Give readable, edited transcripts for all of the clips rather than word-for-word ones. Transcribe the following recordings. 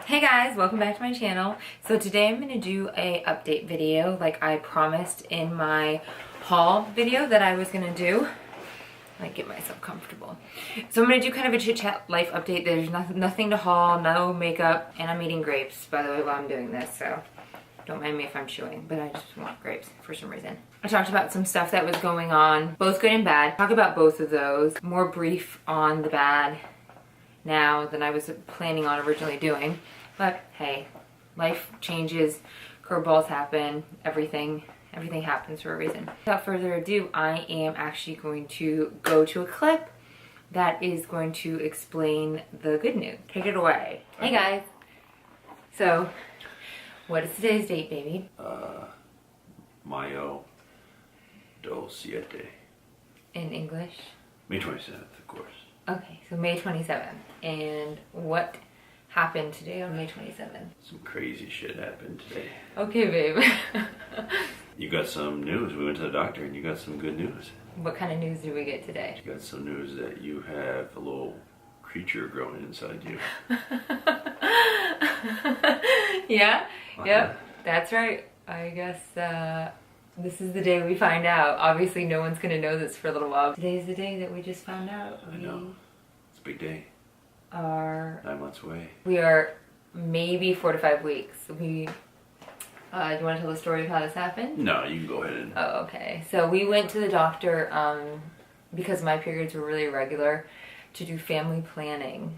Hey guys, welcome back to my channel. So today I'm going to do a update video like I promised in my haul video that I was going to do. Like get myself comfortable. So I'm going to do kind of a chit chat life update. There's nothing to haul, no makeup, and I'm eating grapes by the way while I'm doing this, so don't mind me if I'm chewing, but I just want grapes for some reason. I talked about some stuff that was going on, both good and bad. Talk about both of those. More brief on the bad now than I was planning on originally doing. But hey, life changes, curveballs happen, everything happens for a reason. Without further ado, I am actually going to go to a clip that is going to explain the good news. Take it away. Okay. Hey guys. So, what is today's date, baby? Mayo do siete. In English? May 27th, of course. Okay, so May 27th. And what happened today on May 27th? Some crazy shit happened today. Okay, babe. You got some news. We went to the doctor and you got some good news. What kind of news did we get today? You got some news that you have a little creature growing inside you. Yeah? Yep, that's right. I guess this is the day we find out. Obviously no one's gonna know this for a little while. Today's the day that we just found out. I know. It's a big day. 9 months away. We are maybe 4 to 5 weeks. You want to tell the story of how this happened? No, you can go ahead and... Oh, okay. So we went to the doctor because my periods were really irregular to do family planning.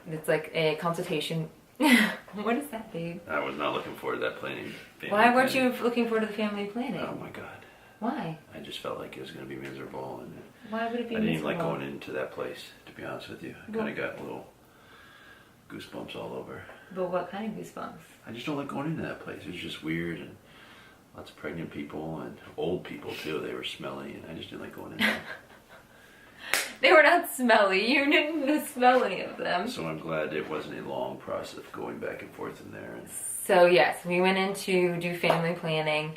It's like a consultation. What is that, babe? I was not looking forward to that planning. Why weren't you looking forward to the family planning? Oh my god. Why? I just felt like it was going to be miserable. And why would it be miserable? I didn't even like going into that place, to be honest with you. I kind of got little goosebumps all over. But what kind of goosebumps? I just don't like going into that place. It was just weird and lots of pregnant people and old people too. They were smelly and I just didn't like going in there. They were not smelly. You didn't smell any of them. So I'm glad it wasn't a long process of going back and forth in there. So yes, we went in to do family planning.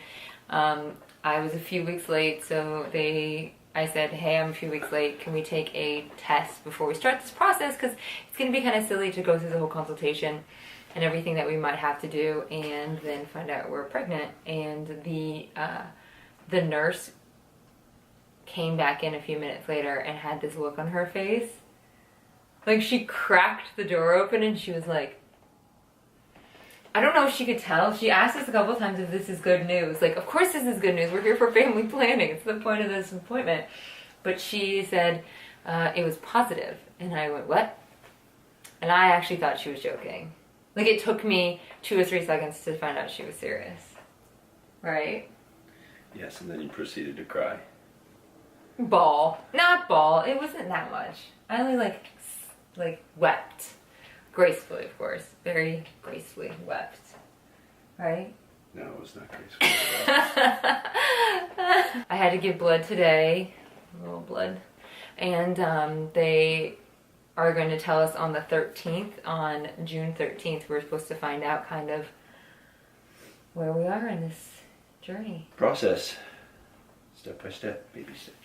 I was a few weeks late, so I said, hey, I'm a few weeks late. Can we take a test before we start this process? Because it's going to be kind of silly to go through the whole consultation and everything that we might have to do and then find out we're pregnant. And the nurse came back in a few minutes later and had this look on her face. Like she cracked the door open and she was like, I don't know if she could tell. She asked us a couple times if this is good news. Like, of course this is good news. We're here for family planning. It's the point of this appointment. But she said it was positive. And I went, what? And I actually thought she was joking. Like, it took me 2 or 3 seconds to find out she was serious. Right? Yes, and then you proceeded to cry. Bawl. Not bawl. It wasn't that much. I only, like wept. Gracefully, of course. Very gracefully wept. Right? No, it was not graceful. I had to give blood today. A little blood. And they are going to tell us on the 13th. On June 13th, we're supposed to find out kind of where we are in this journey. Process. Step by step, baby steps.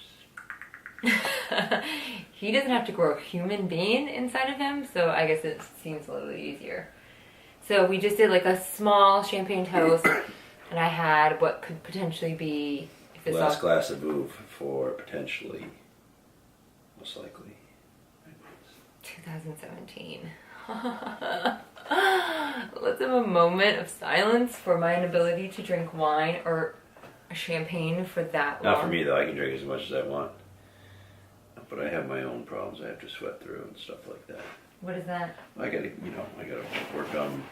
He doesn't have to grow a human being inside of him, so I guess it seems a little easier. So we just did like a small champagne toast, and I had what could potentially be... Last glass of Vouv for potentially, most likely, 2017. Let's have a moment of silence for my inability to drink wine or champagne for that long. Not for me though, I can drink as much as I want. But I have my own problems I have to sweat through and stuff like that. What is that? I gotta work on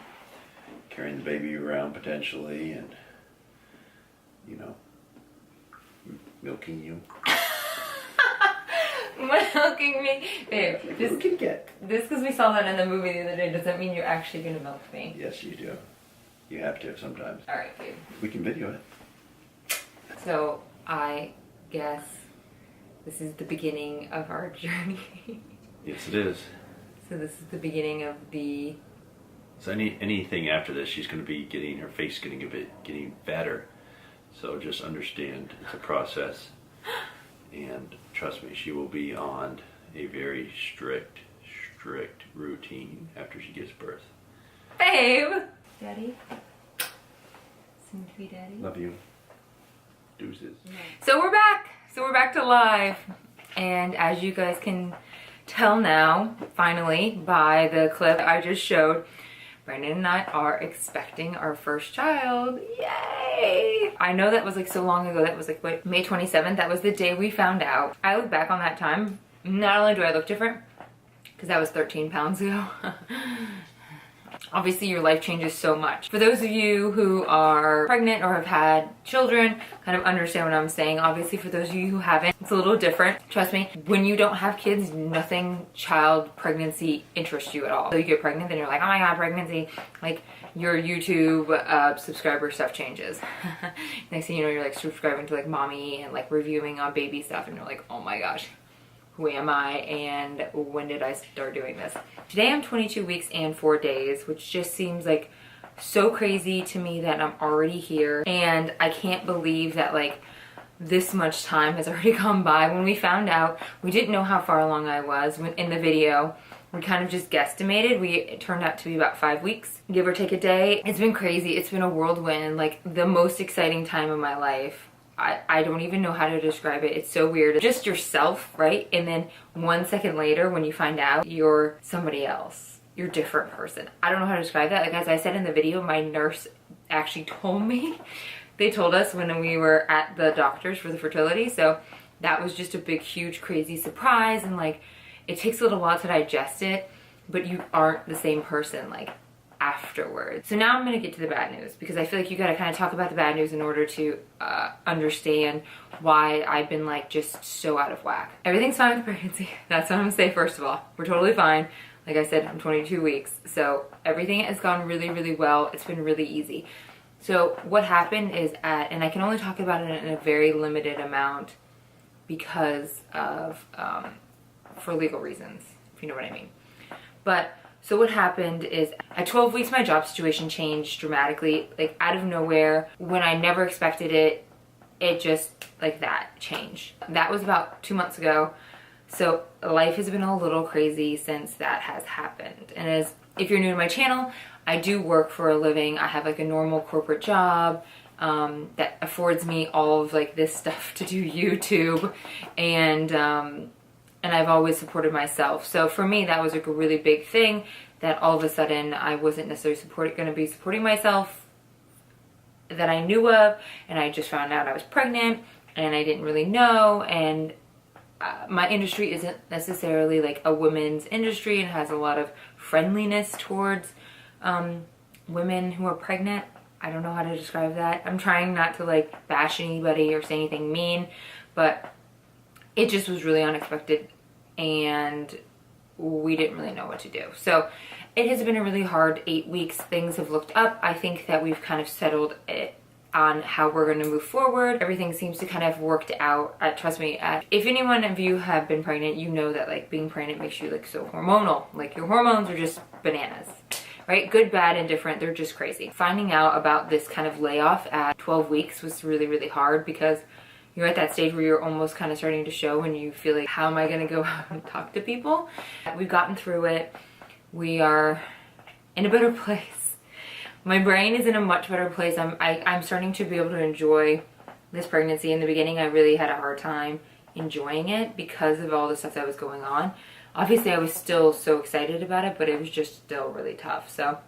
carrying the baby around potentially and, milking you. Milking me? Babe, This can get. This because we saw that in the movie the other day doesn't mean you're actually gonna milk me. Yes, you do. You have to sometimes. Alright, babe. We can video it. So, I guess this is the beginning of our journey. Yes, it is. So this is the beginning of the... So anything after this, she's going to be getting her face getting fatter. So just understand it's a process, and trust me, she will be on a very strict routine after she gives birth. Babe. Daddy. Soon to be daddy. Love you. Deuces. So we're back. So we're back to live. And as you guys can tell now, finally, by the clip I just showed, Brandon and I are expecting our first child. Yay! I know that was like so long ago. That was like, what, May 27th? That was the day we found out. I look back on that time. Not only do I look different, because that was 13 pounds ago. Obviously, your life changes so much. For those of you who are pregnant or have had children, kind of understand what I'm saying. Obviously, for those of you who haven't, it's a little different. Trust me, when you don't have kids, nothing child pregnancy interests you at all. So you get pregnant, then you're like, oh my God, pregnancy. Like, your YouTube subscriber stuff changes. Next thing you know, you're like subscribing to like mommy and like reviewing on baby stuff, and you're like, oh my gosh. Who am I and when did I start doing this? Today I'm 22 weeks and 4 days, which just seems like so crazy to me that I'm already here. And I can't believe that like this much time has already gone by. When we found out, we didn't know how far along I was. In the video, we kind of just guesstimated. It turned out to be about 5 weeks, give or take a day. It's been crazy. It's been a whirlwind, like the most exciting time of my life. I don't even know how to describe it. It's so weird. Just yourself, right? And then 1 second later, when you find out you're somebody else, you're a different person. I don't know how to describe that. Like, as I said in the video, my nurse actually told me. They told us when we were at the doctor's for the fertility. So that was just a big, huge, crazy surprise. And like, it takes a little while to digest it, but you aren't the same person like afterwards. So now I'm gonna get to the bad news, because I feel like you gotta kind of talk about the bad news in order to understand why I've been like just so out of whack. Everything's fine with pregnancy. That's what I'm gonna say first of all. We're totally fine. Like I said, I'm 22 weeks. So everything has gone really, really well. It's been really easy. So what happened is and I can only talk about it in a very limited amount because of, for legal reasons, if you know what I mean. But so what happened is at 12 weeks, my job situation changed dramatically, like out of nowhere. When I never expected it, it just like that changed. That was about 2 months ago. So life has been a little crazy since that has happened. And if you're new to my channel, I do work for a living. I have like a normal corporate job that affords me all of like this stuff to do YouTube, and I've always supported myself. So for me, that was like a really big thing, that all of a sudden I wasn't necessarily going to be supporting myself that I knew of, and I just found out I was pregnant and I didn't really know. And my industry isn't necessarily like a women's industry, and has a lot of friendliness towards women who are pregnant. I don't know how to describe that. I'm trying not to like bash anybody or say anything mean, but it just was really unexpected and we didn't really know what to do. So it has been a really hard 8 weeks. Things have looked up. I think that we've kind of settled it on how we're going to move forward. Everything seems to kind of worked out. Trust me, if anyone of you have been pregnant, you know that like being pregnant makes you like so hormonal. Like your hormones are just bananas, right? Good, bad, and different. They're just crazy. Finding out about this kind of layoff at 12 weeks was really, really hard, because you're at that stage where you're almost kind of starting to show, and you feel like, how am I going to go out and talk to people? We've gotten through it. We are in a better place. My brain is in a much better place. I'm starting to be able to enjoy this pregnancy. In the beginning, I really had a hard time enjoying it because of all the stuff that was going on. Obviously, I was still so excited about it, but it was just still really tough. So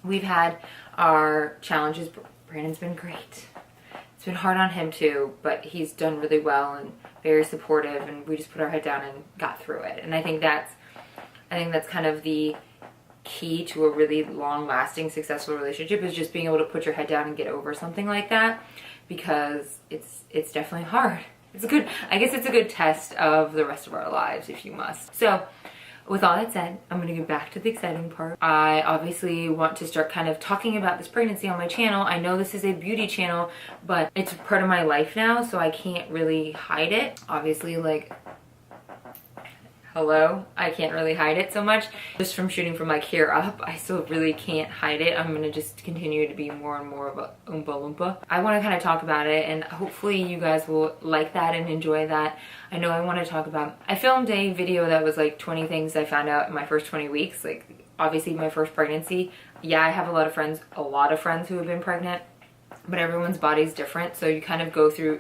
we've had our challenges. Brandon's been great. It's been hard on him too, but he's done really well and very supportive, and we just put our head down and got through it. And I think that's kind of the key to a really long-lasting, successful relationship, is just being able to put your head down and get over something like that, because it's definitely hard. I guess it's a good test of the rest of our lives, if you must. So with all that said, I'm going to get back to the exciting part. I obviously want to start kind of talking about this pregnancy on my channel. I know this is a beauty channel, but it's part of my life now, so I can't really hide it. Obviously, like, hello, I can't really hide it so much. Just from shooting from like here up, I still really can't hide it. I'm gonna just continue to be more and more of a Oompa Loompa. I want to kind of talk about it, and hopefully you guys will like that and enjoy that. I know I want to talk about, I filmed a video that was like 20 things I found out in my first 20 weeks. Like, obviously my first pregnancy. Yeah, I have a lot of friends who have been pregnant, but everyone's body's different. So you kind of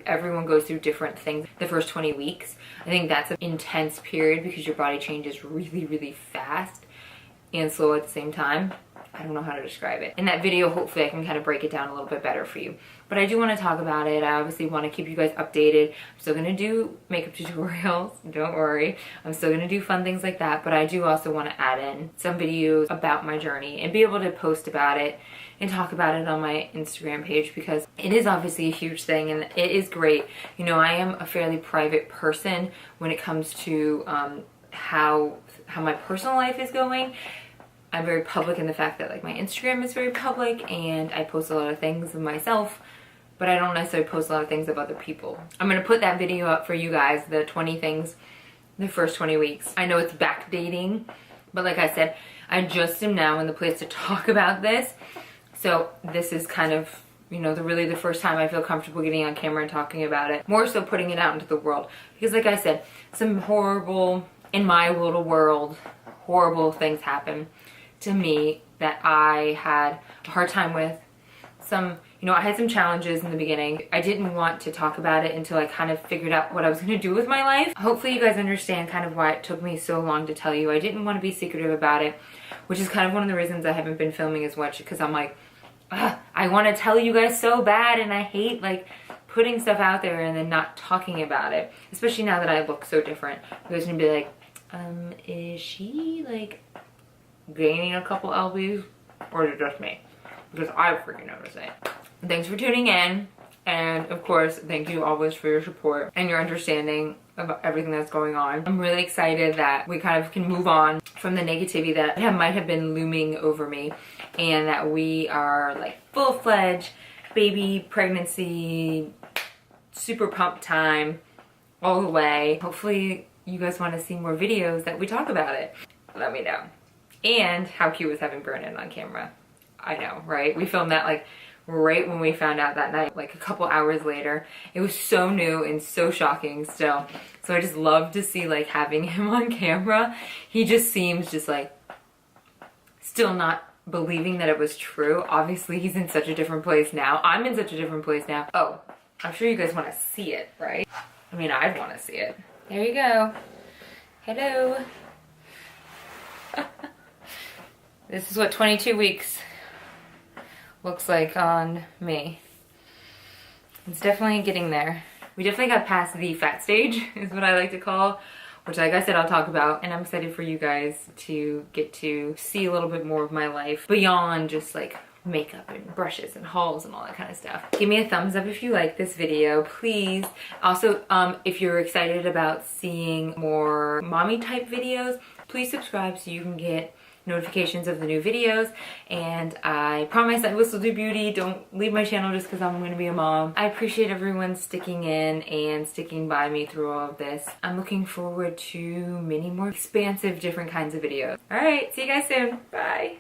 everyone goes through different things the first 20 weeks. I think that's an intense period because your body changes really, really fast and slow at the same time. I don't know how to describe it. In that video, hopefully I can kind of break it down a little bit better for you. But I do want to talk about it. I obviously want to keep you guys updated. I'm still going to do makeup tutorials. Don't worry. I'm still going to do fun things like that. But I do also want to add in some videos about my journey and be able to post about it and talk about it on my Instagram page, because it is obviously a huge thing and it is great. You know, I am a fairly private person when it comes to how my personal life is going. I'm very public in the fact that like my Instagram is very public and I post a lot of things of myself, but I don't necessarily post a lot of things of other people. I'm going to put that video up for you guys, the 20 things, the first 20 weeks. I know it's backdating, but like I said, I just am now in the place to talk about this. So this is kind of, you know, really the first time I feel comfortable getting on camera and talking about it. More so putting it out into the world. Because like I said, some horrible, in my little world, horrible things happen to me that I had a hard time with. I had some challenges in the beginning. I didn't want to talk about it until I kind of figured out what I was going to do with my life. Hopefully you guys understand kind of why it took me so long to tell you. I didn't want to be secretive about it, which is kind of one of the reasons I haven't been filming as much, because I'm like, I want to tell you guys so bad, and I hate like putting stuff out there and then not talking about it, especially now that I look so different. You guys are going to be like, is she like gaining a couple lbs, or is it just me? Because I freaking noticed it. Thanks for tuning in, and of course thank you always for your support and your understanding about everything that's going on. I'm really excited that we kind of can move on from the negativity that might have been looming over me, and that we are like full-fledged baby pregnancy, super pumped time all the way. Hopefully you guys want to see more videos that we talk about it. Let me know. And how cute was having Bennett on camera. I know, right? We filmed that like right when we found out that night, like a couple hours later. It was so new and so shocking still. So I just love to see like having him on camera. He just seems just like still not believing that it was true. Obviously he's in such a different place now. I'm in such a different place now. Oh, I'm sure you guys want to see it, right? I mean, I'd want to see it. There you go. Hello. This is what 22 weeks looks like on me. It's definitely getting there. We definitely got past the fat stage, is what I like to call, which like I said, I'll talk about. And I'm excited for you guys to get to see a little bit more of my life beyond just like makeup and brushes and hauls and all that kind of stuff. Give me a thumbs up if you like this video, please. Also, if you're excited about seeing more mommy type videos, please subscribe so you can get notifications of the new videos. And I promise I will still do beauty. Don't leave my channel just because I'm going to be a mom. I appreciate everyone sticking in and sticking by me through all of this. I'm looking forward to many more expansive different kinds of videos. All right, see you guys soon. Bye.